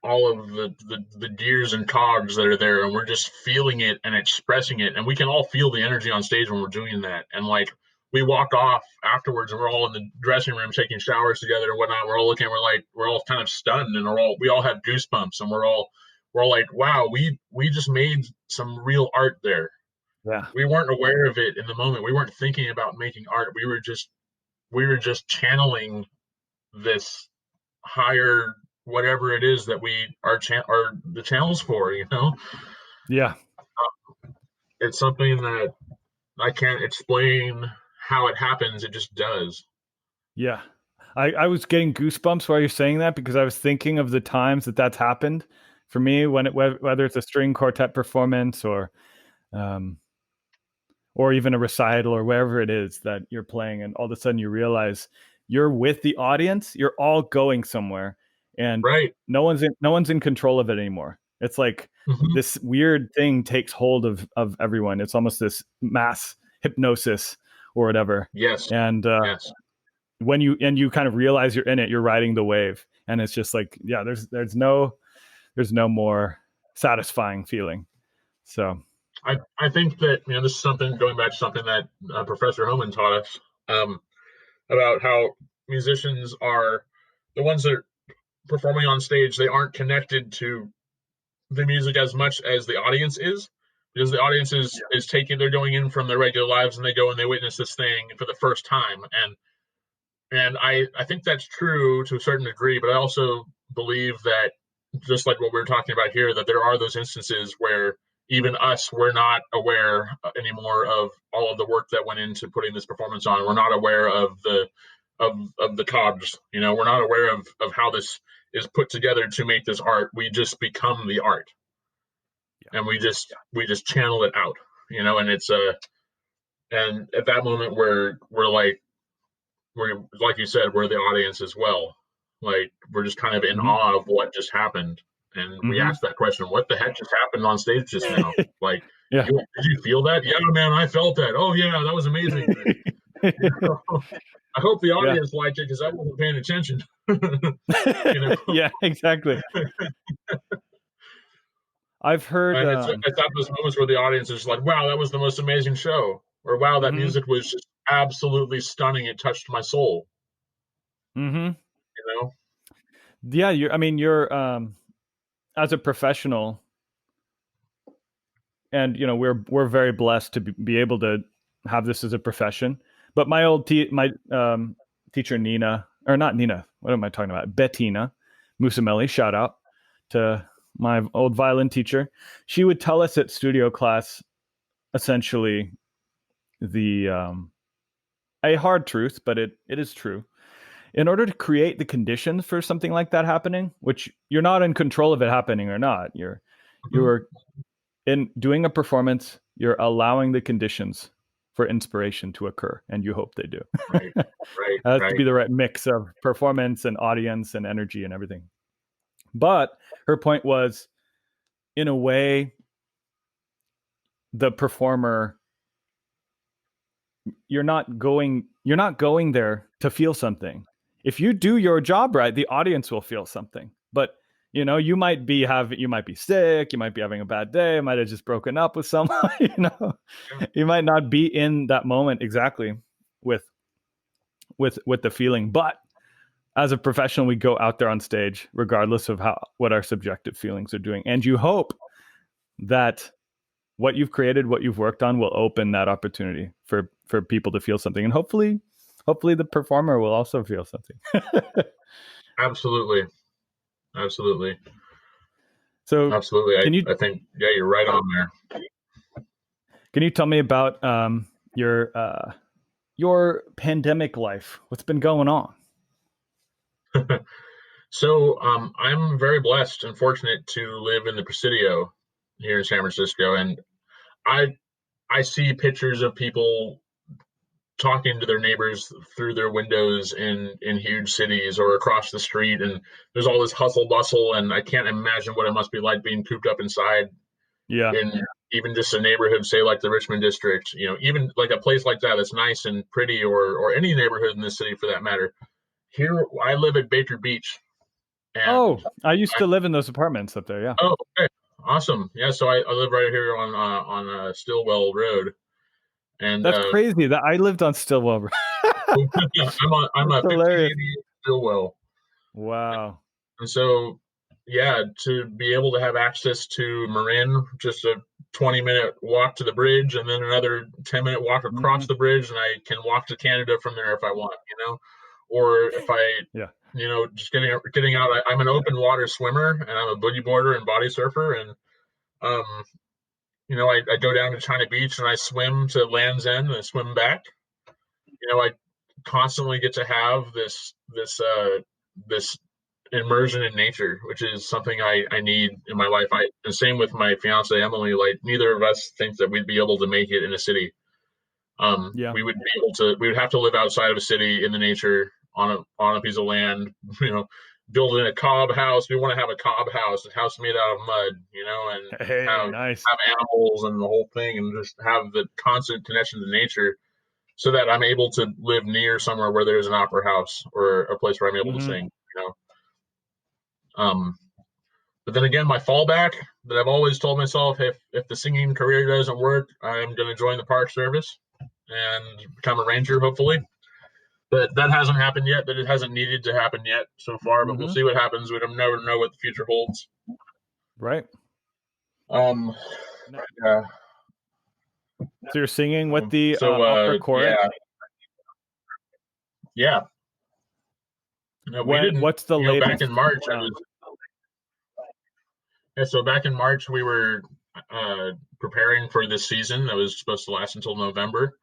all of the gears and cogs that are there, and we're just feeling it and expressing it. And we can all feel the energy on stage when we're doing that. And like we walk off afterwards, and we're all in the dressing room taking showers together and whatnot. We're all looking, we're all kind of stunned, and we all have goosebumps, and we're like, wow, we just made some real art there. Yeah. We weren't aware of it in the moment. We weren't thinking about making art. We were just channeling this higher whatever it is that we are the channels for, you know. Yeah. It's something that I can't explain how it happens. It just does. Yeah. I was getting goosebumps while you're saying that because I was thinking of the times that that's happened for me when whether it's a string quartet performance um, or even a recital or wherever it is that you're playing, and all of a sudden you realize you're with the audience, you're all going somewhere, and Right. no one's in control of it anymore. It's like Hmm. this weird thing takes hold of everyone. It's almost this mass hypnosis or whatever, Yes. and Yes. when you kind of realize you're in it, you're riding the wave, and it's just like, yeah, there's no more satisfying feeling. So I think that, you know, this is something going back to something that Professor Homan taught us, um, about how musicians are the ones that are performing on stage. They aren't connected to the music as much as the audience is, because the audience is taking, they're going in from their regular lives and they go and they witness this thing for the first time. And I think that's true to a certain degree, but I also believe that, just like what we were talking about here, that there are those instances where even us, we're not aware anymore of all of the work that went into putting this performance on. We're not aware of the cogs. You know, we're not aware of how this is put together to make this art. We just become the art, yeah. and we just channel it out. You know, and it's a and at that moment we're like, we're, like you said, we're the audience as well. Like, we're just kind of in Hmm. awe of what just happened, and we Hmm. ask that question: "What the heck just happened on stage just now?" Like, Yeah. did you feel that? Yeah, man, I felt that. Oh yeah, that was amazing. You know, I hope the Yeah. audience liked it because I wasn't paying attention. You know, Yeah, exactly. I've heard and it's at those moments where the audience is like, "Wow, that was the most amazing show," or "Wow, that hmm music was just absolutely stunning. It touched my soul." hmm You know, yeah, you're as a professional, and we're very blessed to be able to have this as a profession. But my teacher Nina, or not Nina, what am I talking about? Bettina Musamelli, shout out to my old violin teacher. She would tell us at studio class essentially the a hard truth, but it is true. In order to create the conditions for something like that happening, which you're not in control of it happening or not, mhm. you're in doing a performance, you're allowing the conditions for inspiration to occur, and you hope they do. Right, It right, has to right. be the right mix of performance and audience and energy and everything. But her point was, in a way, the performer, you're not going there to feel something. If you do your job right, the audience will feel something. But you might be sick, you might be having a bad day, you might have just broken up with someone, Yeah. you might not be in that moment exactly with with the feeling. But as a professional, we go out there on stage regardless of how what our subjective feelings are doing. And you hope that what you've created, what you've worked on will open that opportunity for people to feel something. And hopefully the performer will also feel something. Absolutely, absolutely, So absolutely. can you I think, yeah, you're right on can you tell me about your pandemic life? What's been going on? there. So, I'm very blessed and fortunate to live in the Presidio here in San Francisco, and I I see pictures of people talking to their neighbors through their windows in huge cities or across the street, and there's all this hustle bustle, and I can't imagine what it must be like being cooped up inside Yeah. in even just a neighborhood, say like the Richmond district, you know, even like a place like that that's nice and pretty, or any neighborhood in this city for that matter. Here, I live at Baker Beach, and Oh, I used I, to live in those apartments up there. Yeah. oh, okay, awesome, yeah. So I live right here on Stillwell Road, and That's crazy that I lived on Stillwell. I'm a That's hilarious. 1588 Stillwell, Wow. and so yeah, to be able to have access to Marin, just a 20-minute walk to the bridge, and then another 10-minute walk Hmm. across the bridge, and I can walk to Canada from there if I want, or if I, Yeah. just getting out. I'm an open water swimmer, and I'm a boogie boarder and body surfer, and um, I go down to China Beach and I swim to Land's End and I swim back. I constantly get to have this immersion in nature, which is something I need in my life. And same with my fiance Emily. Like neither of us think that we'd be able to make it in a city. Yeah. We would have to live outside of a city in the nature on a piece of land. You know, building a cob house. We want to have a cob house, a house made out of mud. And Hey, have nice. have animals and the whole thing, and just have the constant connection to nature so that I'm able to live near somewhere where there's an opera house or a place where I'm able to Hmm. sing. You know, um, but then again, my fallback that I've always told myself, if the singing career doesn't work, I'm going to join the Park Service and become a ranger, hopefully. But that hasn't happened yet. But it hasn't needed to happen yet so far. But we'll Hmm. see what happens. We don't never know what the future holds. Right. Um, No- yeah. So you're singing with the So opera chorus. yeah. No, we When? didn't. What's the Back in latest? March, I was. Yeah, so back in March, we were preparing for this season that was supposed to last until November.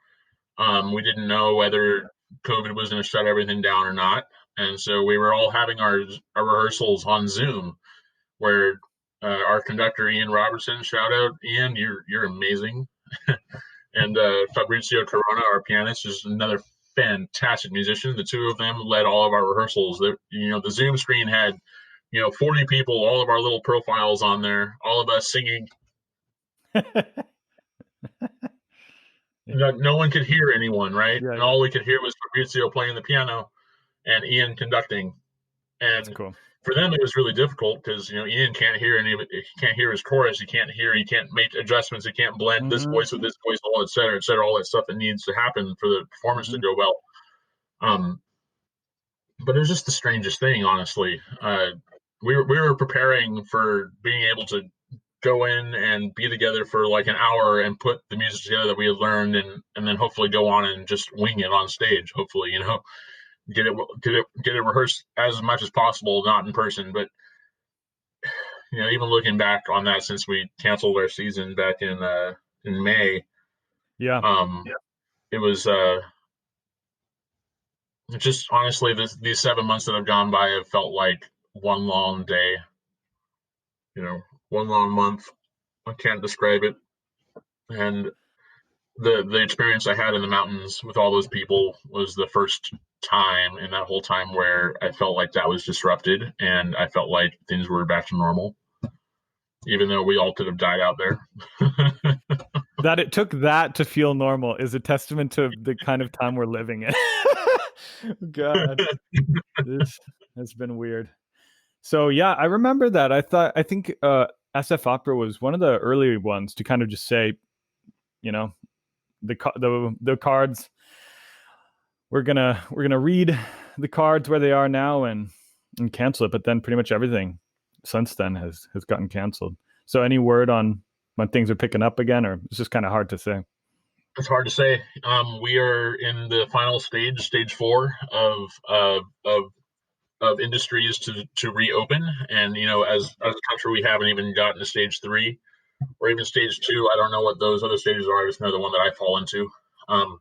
We didn't know whether COVID was going to shut everything down or not, and so we were all having our rehearsals on Zoom, where our conductor Ian Robertson, shout out Ian, you're amazing, and Fabrizio Corona, our pianist, is another fantastic musician. The two of them led all of our rehearsals. The Zoom screen had 40 people, all of our little profiles on there, all of us singing. No one could hear anyone, right? Yeah, And yeah. all we could hear was Fabrizio playing the piano and Ian conducting. That's And cool. for them, it was really difficult because Ian can't hear he can't hear his chorus, he can't make adjustments, he can't blend this Hmm. voice with this voice, all et cetera, all that stuff that needs to happen for the performance to Hmm. go well. Um, but it was just the strangest thing, honestly. We were preparing for being able to go in and be together for like an hour and put the music together that we had learned, and then hopefully go on and just wing it on stage. Hopefully, get it rehearsed as much as possible, not in person. But even looking back on that, since we canceled our season back in May, Yeah. um, it was just honestly these 7 months that have gone by have felt like one long day. You know, one long month. I can't describe it. And the experience I had in the mountains with all those people was the first time in that whole time where I felt like that was disrupted and I felt like things were back to normal, even though we all could have died out there. That it took that to feel normal is a testament to the kind of time we're living in. God, this has been weird. So yeah, I remember that. I think SF Opera was one of the early ones to kind of just say, you know, the cards. We're gonna read the cards where they are now and cancel it. But then pretty much everything since then has gotten canceled. So any word on when things are picking up again, or it's just kind of hard to say. It's hard to say. We are in the final stage 4 of industries to reopen, and as a country, we haven't even gotten to stage 3 or even stage 2. I don't know what those other stages are. I just know the one that I fall into. Um,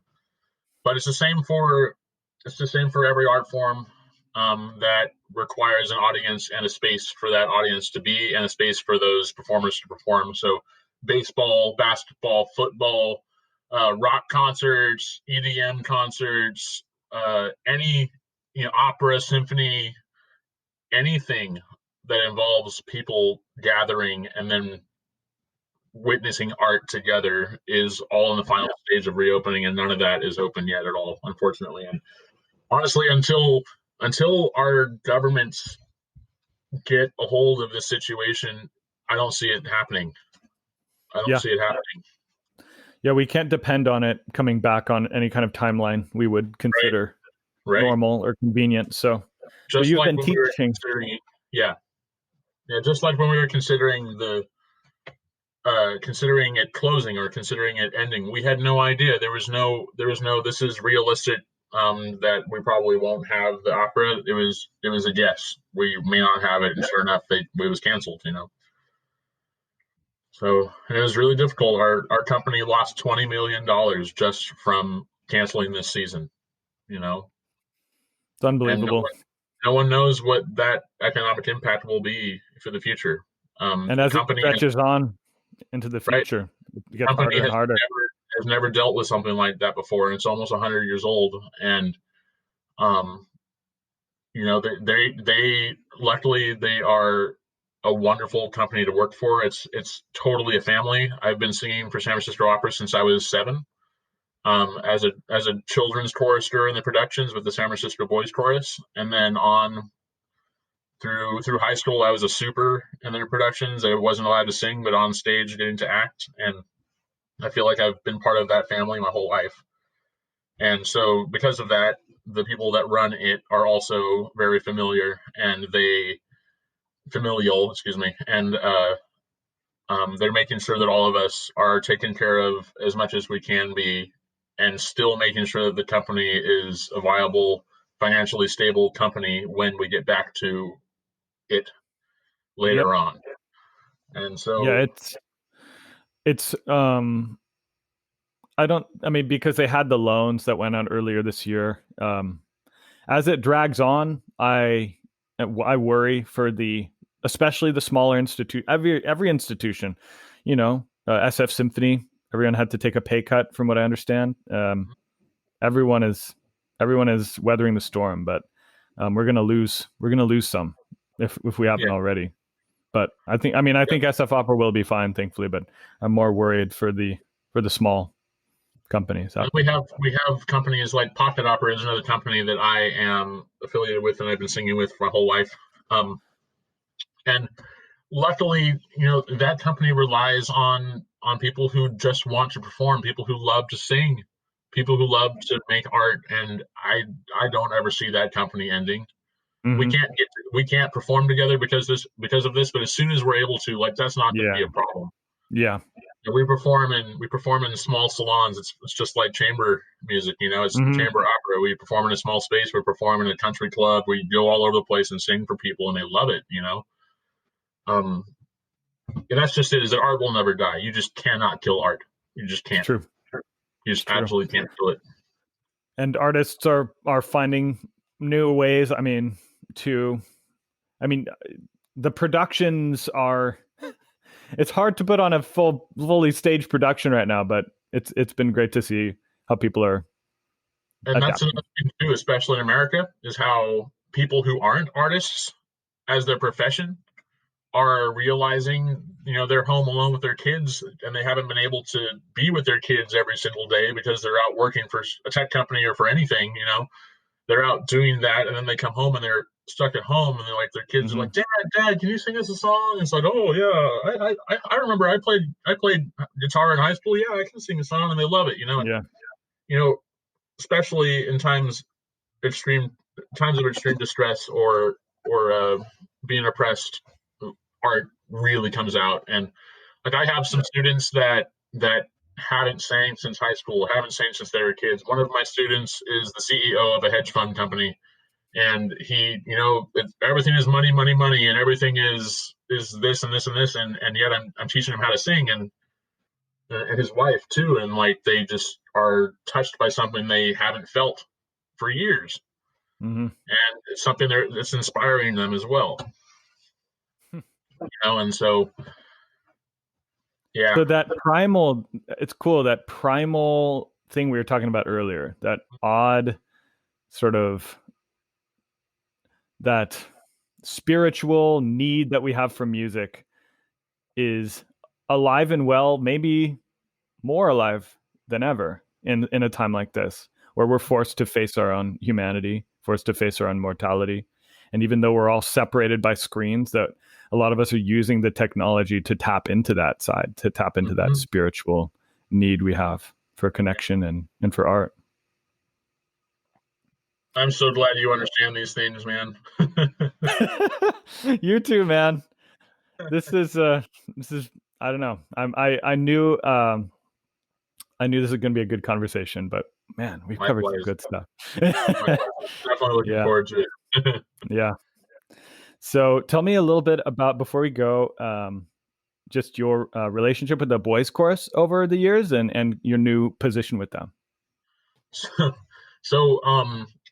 but it's the same for every art form that requires an audience and a space for that audience to be, and a space for those performers to perform. So baseball, basketball, football, rock concerts, EDM concerts, any opera, symphony, anything that involves people gathering and then witnessing art together is all in the final stage of reopening, and none of that is open yet at all, unfortunately. And honestly, until our governments get a hold of this situation, I don't see it happening. I don't Yeah, see it happening. yeah, we can't depend on it coming back on any kind of timeline we would Right, consider right. normal or convenient. So Just you've like been when we were teaching. considering, yeah. Yeah, just like when we were considering considering it closing or considering it ending, we had no idea. There was no this is realistic, that we probably won't have the opera. It was a guess. We may not have it, and sure enough, it was canceled. So it was really difficult. Our company lost $20 million just from canceling this season. You know, It's and unbelievable. no one knows what that economic impact will be for the future. And The as it company has stretches on into the right. future, it gets Company harder and harder. has never dealt with something like that before, and it's almost 100 years old. And um, they luckily they are a wonderful company to work for. It's totally a family. I've been singing for San Francisco Opera since I was 7. As a children's chorister in the productions with the San Francisco Boys Chorus, and then on through high school, I was a super in their productions. I wasn't allowed to sing, but on stage getting to act, and I feel like I've been part of that family my whole life. And so, because of that, the people that run it are also very familial, excuse me, and they're making sure that all of us are taken care of as much as we can be, and still making sure that the company is a viable, financially stable company when we get back to it Yep. later on. And Yeah, so, it's I mean, because they had the loans that went out earlier this year. As it drags on, I worry for especially the smaller institute, every institution, SF Symphony, everyone had to take a pay cut from what I understand. Everyone is weathering the storm, but we're gonna lose some if we yeah, haven't already. But I think SF Opera will be fine, thankfully. But I'm more worried for the small companies and out we there. have we have companies like Pocket Opera is another company that I am affiliated with and I've been singing with for my whole life. And luckily, that company relies on people who just want to perform, people who love to sing, people who love to make art, and I don't ever see that company ending. We Mm-hmm. can't get we can't perform together because of this, but as soon as we're able to, like, that's not going to Yeah, be a problem. yeah. And we perform in small salons. It's just like chamber music, it's Mm-hmm. chamber opera. We perform in a small space. We perform in a country club. We go all over the place and sing for people, and they love it. Um, and that's just it. Is that art will never die. You just cannot kill art. You just It's can't. true. You It's just true. absolutely can't kill it. And artists are finding new ways. To I mean, the productions are. It's hard to put on a fully staged production right now, but it's been great to see how people are And that's adapting. another thing too, especially in America, is how people who aren't artists as their profession are realizing, they're home alone with their kids and they haven't been able to be with their kids every single day because they're out working for a tech company or for anything. They're out doing that, and then they come home and they're stuck at home, and they're like, their kids are Mm-hmm. like, Dad, can you sing us a song? And it's like, oh yeah, I remember I played guitar in high school. Yeah, I can sing a song, and they love it. And Yeah. you know, especially in extreme times of extreme distress or being oppressed, art really comes out. And like, I have some students that haven't sang since high school, haven't sang since they were kids. One of my students is the CEO of a hedge fund company, and everything is money, money, money, and everything is this and this and this, and yet I'm teaching him how to sing, and his wife too, and like, they just are touched by something they haven't felt for years, Mm-hmm. and it's something that's inspiring them as well. And so, yeah. So it's cool, that primal thing we were talking about earlier, that odd sort of that spiritual need that we have for music is alive and well, maybe more alive than ever in a time like this, where we're forced to face our own humanity, forced to face our own mortality. And even though we're all separated by screens, that a lot of us are using the technology to tap into that side, to tap into that Mhm. spiritual need we have for connection and for art. I'm so glad you understand these things, man. You too, man. this is I don't know. I knew this was going to be a good conversation, but man, we've covered some Likewise, good stuff. likewise. I'm definitely looking Yeah, forward to it. yeah. So tell me a little bit about, before we go, just your relationship with the boys chorus over the years, and your new position with them. So, so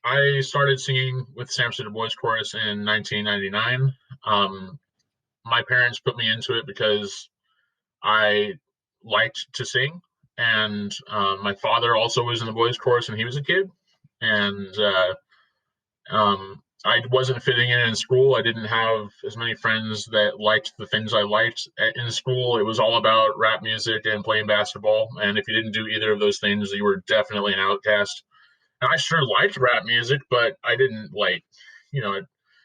I started singing with Sam City Boys Chorus in 1999. Um, my parents put me into it because I liked to sing, and my father also was in the boys chorus when he was a kid, and I wasn't fitting in school. I didn't have as many friends that liked the things I liked in school. It was all about rap music and playing basketball, and if you didn't do either of those things, you were definitely an outcast. And I sure liked rap music, but I didn't I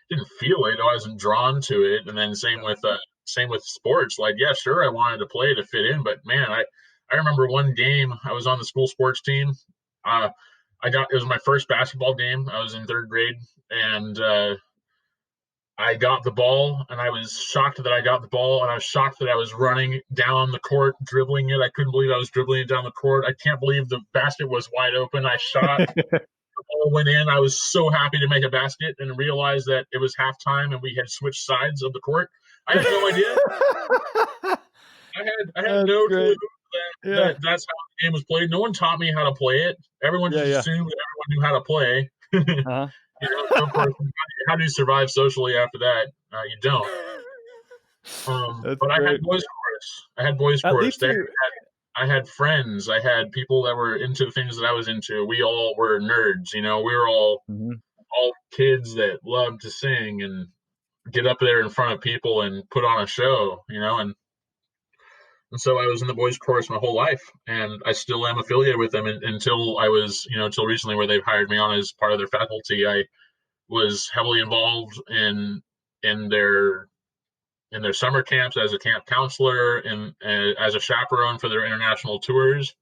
didn't feel it. I wasn't drawn to it. And then same with sports. Like, yeah, sure, I wanted to play to fit in, but man, I remember one game I was on the school sports team. Uh, it was my first basketball game. I was in third grade, and I got the ball, and I was shocked that I got the ball, and I was shocked that I was running down the court, dribbling it. I couldn't believe I was dribbling it down the court. I can't believe the basket was wide open. I shot, the ball went in. I was so happy to make a basket and realized that it was halftime and we had switched sides of the court. I had no idea. I had That's no clue great. Yeah, that's how the game was played. No one taught me how to play it. Everyone yeah, just yeah. assumed that everyone knew how to play. Uh-huh. Of course, how do you survive socially after that? You don't. That's But I had great. boys chorus. I had boys At chorus. least you. I had friends. I had people that were into the things that I was into. We all were nerds. We were Mhm. all kids that loved to sing and get up there in front of people and put on a show. And so I was in the boys chorus my whole life, and I still am affiliated with them until I was, until recently, where they've hired me on as part of their faculty. I was heavily involved in their in their summer camps as a camp counselor and as a chaperone for their international tours.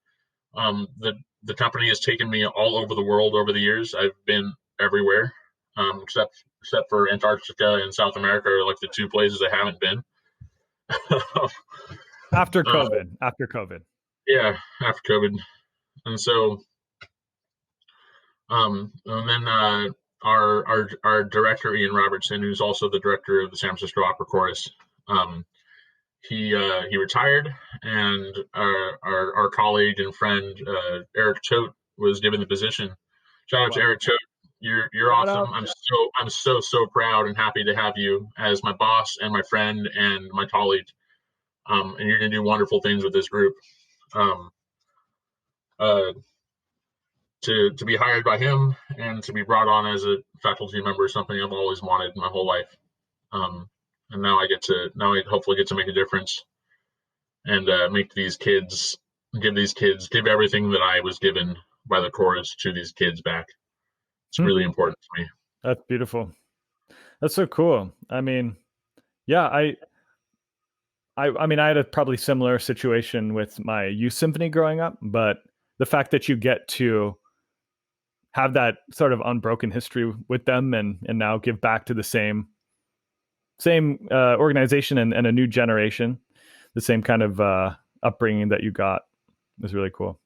The company has taken me all over the world over the years. I've been everywhere, except for Antarctica and South America are like the two places I haven't been. After uh, COVID. After COVID. yeah, after COVID, and so and then our director Ian Robertson, who's also the director of the San Francisco Opera Chorus, um, he retired, and our colleague and friend Eric Choate was given the position. Shout out to Wow. Eric Choate. You're Shout awesome. out. I'm so proud and happy to have you as my boss and my friend and my colleague. And you're gonna do wonderful things with this group. Um, uh, to be hired by him and to be brought on as a faculty member is something I've always wanted my whole life. Um, and now I hopefully get to make a difference and give everything that I was given by the chorus to these kids back. It's Hmm. really important to me. That's beautiful. That's so cool. I mean, yeah, I mean, I had a probably similar situation with my youth symphony growing up, but the fact that you get to have that sort of unbroken history with them, and now give back to the same organization, and a new generation, the same kind of upbringing that you got, is really cool.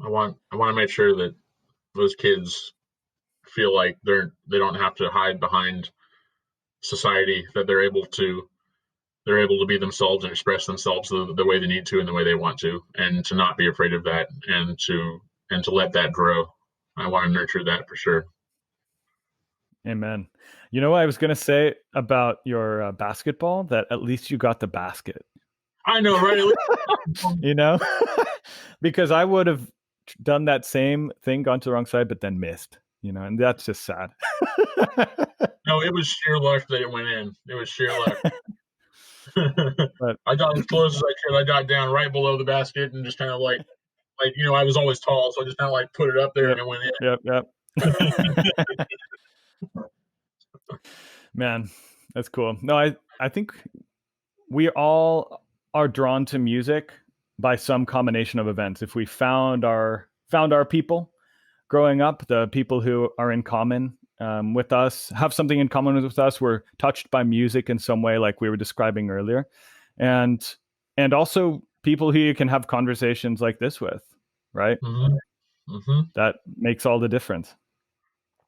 I want to make sure that those kids feel like they don't have to hide behind society, that they're able to be themselves and express themselves the way they need to and the way they want to, and to not be afraid of that, and to let that grow. I want to nurture that for sure. Amen. You know what I was going to say about your basketball? That at least you got the basket. I know, right? You know, because I would have done that same thing, gone to the wrong side, but then missed. And that's just sad. No, it was sheer luck that it went in. It was sheer luck. But I got as close as I could. I got down right below the basket and just kind of I was always tall, so I just kind of put it up there yep, and it went yep. in. Man, that's cool. No, I think we all are drawn to music by some combination of events. If we found our people growing up, the people who are in common, with us, have something in common with us, were touched by music in some way, like we were describing earlier, and also people who you can have conversations like this with, right? Mm-hmm. Mm-hmm. That makes all the difference.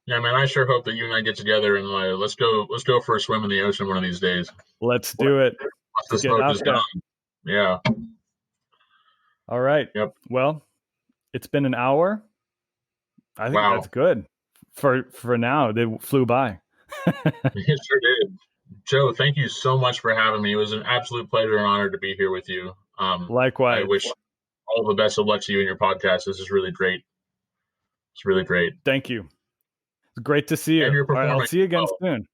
Yeah, man. I sure hope that you and I get together and let's go for a swim in the ocean one of these days. Let's do it. Once the Let's get smoke out is gone. there. Yeah. All right. Yep. Well, it's been an hour. I think Wow. that's good for now. They flew by. It sure did. Joe, thank you so much for having me. It was an absolute pleasure and honor to be here with you. I Likewise. wish all the best of luck to you and your podcast. This is really great. It's really great. Thank you. It's great to see you. And your All right, I'll performance. see you again Oh, soon.